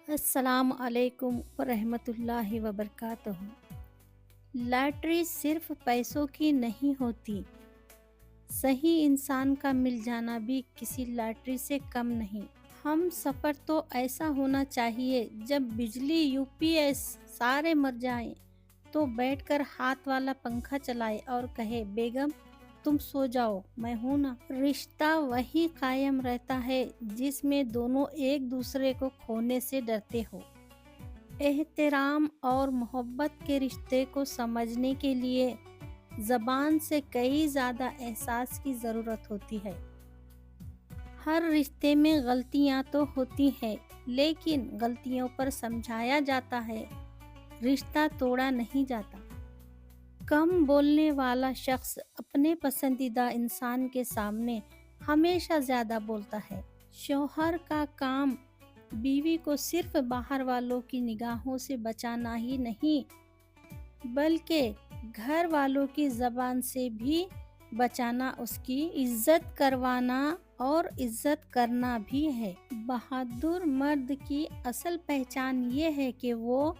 السلام علیکم ورحمۃ اللہ وبرکاتہ۔ لاٹری صرف پیسوں کی نہیں ہوتی، صحیح انسان کا مل جانا بھی کسی لاٹری سے کم نہیں۔ ہم سفر تو ایسا ہونا چاہیے جب بجلی یو پی ایس سارے مر جائیں تو بیٹھ کر ہاتھ والا پنکھا چلائے اور کہے بیگم تم سو جاؤ میں ہوں نا۔ رشتہ وہی قائم رہتا ہے جس میں دونوں ایک دوسرے کو کھونے سے ڈرتے ہو۔ احترام اور محبت کے رشتے کو سمجھنے کے لیے زبان سے کئی زیادہ احساس کی ضرورت ہوتی ہے۔ ہر رشتے میں غلطیاں تو ہوتی ہیں لیکن غلطیوں پر سمجھایا جاتا ہے، رشتہ توڑا نہیں جاتا۔ کم بولنے والا شخص اپنے پسندیدہ انسان کے سامنے ہمیشہ زیادہ بولتا ہے۔ شوہر کا کام بیوی کو صرف باہر والوں کی نگاہوں سے بچانا ہی نہیں بلکہ گھر والوں کی زبان سے بھی بچانا، اس کی عزت کروانا اور عزت کرنا بھی ہے۔ بہادر مرد کی اصل پہچان یہ ہے کہ وہ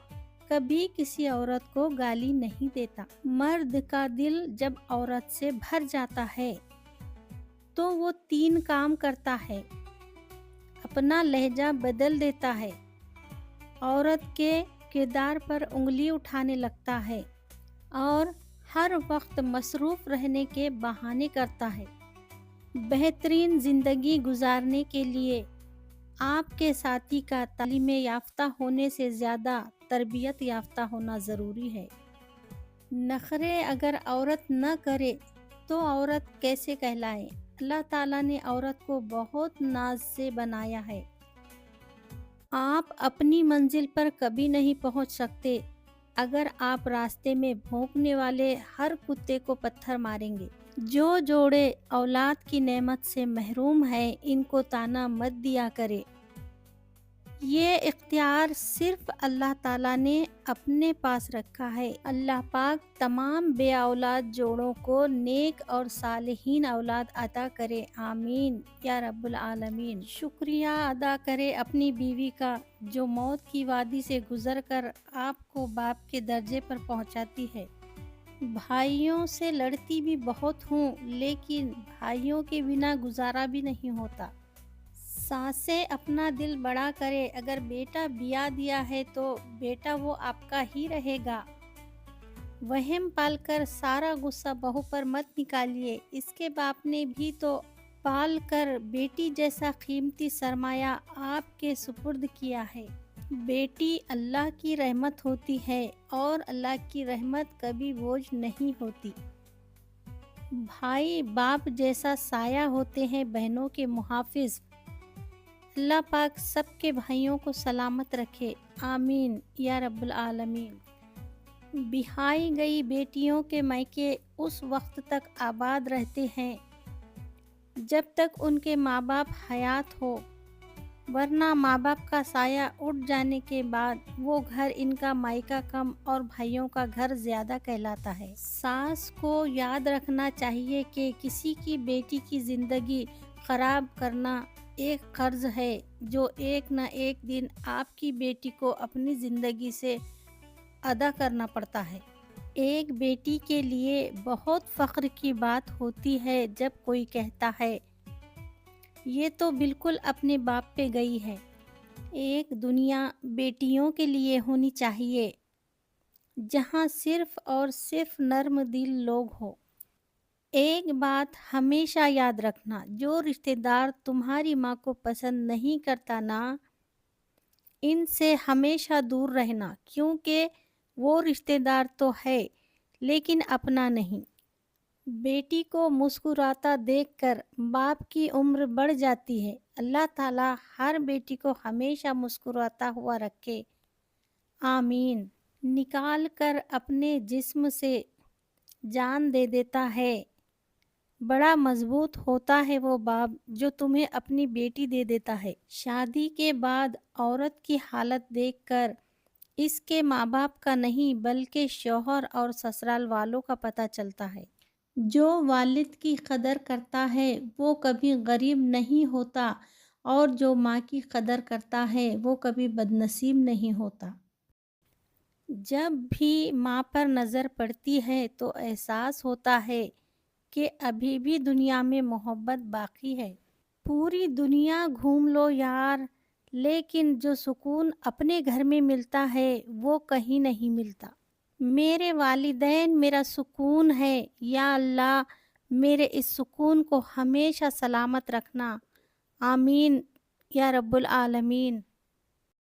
کبھی کسی عورت کو گالی نہیں دیتا۔ مرد کا دل جب عورت سے بھر جاتا ہے تو وہ تین کام کرتا ہے: اپنا لہجہ بدل دیتا ہے، عورت کے کردار پر انگلی اٹھانے لگتا ہے اور ہر وقت مصروف رہنے کے بہانے کرتا ہے۔ بہترین زندگی گزارنے کے لیے آپ کے ساتھی کا تعلیم یافتہ ہونے سے زیادہ تربیت یافتہ ہونا ضروری ہے۔ نخرے اگر عورت نہ کرے تو عورت کیسے کہلائے؟ اللہ تعالیٰ نے عورت کو بہت ناز سے بنایا ہے۔ آپ اپنی منزل پر کبھی نہیں پہنچ سکتے اگر آپ راستے میں بھونکنے والے ہر کتے کو پتھر ماریں گے۔ جو جوڑے اولاد کی نعمت سے محروم ہیں ان کو طعنہ مت دیا کرے، یہ اختیار صرف اللہ تعالیٰ نے اپنے پاس رکھا ہے۔ اللہ پاک تمام بے اولاد جوڑوں کو نیک اور صالحین اولاد عطا کرے، آمین یا رب العالمین۔ شکریہ ادا کرے اپنی بیوی کا جو موت کی وادی سے گزر کر آپ کو باپ کے درجے پر پہنچاتی ہے۔ بھائیوں سے لڑتی بھی بہت ہوں لیکن بھائیوں کے بنا گزارا بھی نہیں ہوتا۔ ساسیں اپنا دل بڑا کرے، اگر بیٹا بیاہ دیا ہے تو بیٹا وہ آپ کا ہی رہے گا۔ وہم پال کر سارا غصہ بہو پر مت نکالیے، اس کے باپ نے بھی تو پال کر بیٹی جیسا قیمتی سرمایہ آپ کے سپرد کیا ہے۔ بیٹی اللہ کی رحمت ہوتی ہے اور اللہ کی رحمت کبھی بوجھ نہیں ہوتی۔ بھائی باپ جیسا سایہ ہوتے ہیں، بہنوں کے محافظ۔ اللہ پاک سب کے بھائیوں کو سلامت رکھے، آمین یا رب العالمین۔ بیاہی گئی بیٹیوں کے میکے اس وقت تک آباد رہتے ہیں جب تک ان کے ماں باپ حیات ہو، ورنہ ماں باپ کا سایہ اٹھ جانے کے بعد وہ گھر ان کا مائکہ کم اور بھائیوں کا گھر زیادہ کہلاتا ہے۔ ساس کو یاد رکھنا چاہیے کہ کسی کی بیٹی کی زندگی خراب کرنا ایک قرض ہے جو ایک نہ ایک دن آپ کی بیٹی کو اپنی زندگی سے ادا کرنا پڑتا ہے۔ ایک بیٹی کے لیے بہت فخر کی بات ہوتی ہے جب کوئی کہتا ہے یہ تو بالکل اپنے باپ پہ گئی ہے۔ ایک دنیا بیٹیوں کے لیے ہونی چاہیے جہاں صرف اور صرف نرم دل لوگ ہوں۔ ایک بات ہمیشہ یاد رکھنا، جو رشتہ دار تمہاری ماں کو پسند نہیں کرتا نا، ان سے ہمیشہ دور رہنا، کیونکہ وہ رشتہ دار تو ہے لیکن اپنا نہیں۔ بیٹی کو مسکراتا دیکھ کر باپ کی عمر بڑھ جاتی ہے۔ اللہ تعالیٰ ہر بیٹی کو ہمیشہ مسکراتا ہوا رکھے، آمین۔ نکال کر اپنے جسم سے جان دے دیتا ہے، بڑا مضبوط ہوتا ہے وہ باپ جو تمہیں اپنی بیٹی دے دیتا ہے۔ شادی کے بعد عورت کی حالت دیکھ کر اس کے ماں باپ کا نہیں بلکہ شوہر اور سسرال والوں کا پتہ چلتا ہے۔ جو والد کی قدر کرتا ہے وہ کبھی غریب نہیں ہوتا اور جو ماں کی قدر کرتا ہے وہ کبھی بدنصیب نہیں ہوتا۔ جب بھی ماں پر نظر پڑتی ہے تو احساس ہوتا ہے کہ ابھی بھی دنیا میں محبت باقی ہے۔ پوری دنیا گھوم لو یار، لیکن جو سکون اپنے گھر میں ملتا ہے وہ کہیں نہیں ملتا۔ میرے والدین میرا سکون ہے، یا اللہ میرے اس سکون کو ہمیشہ سلامت رکھنا، آمین یا رب العالمین۔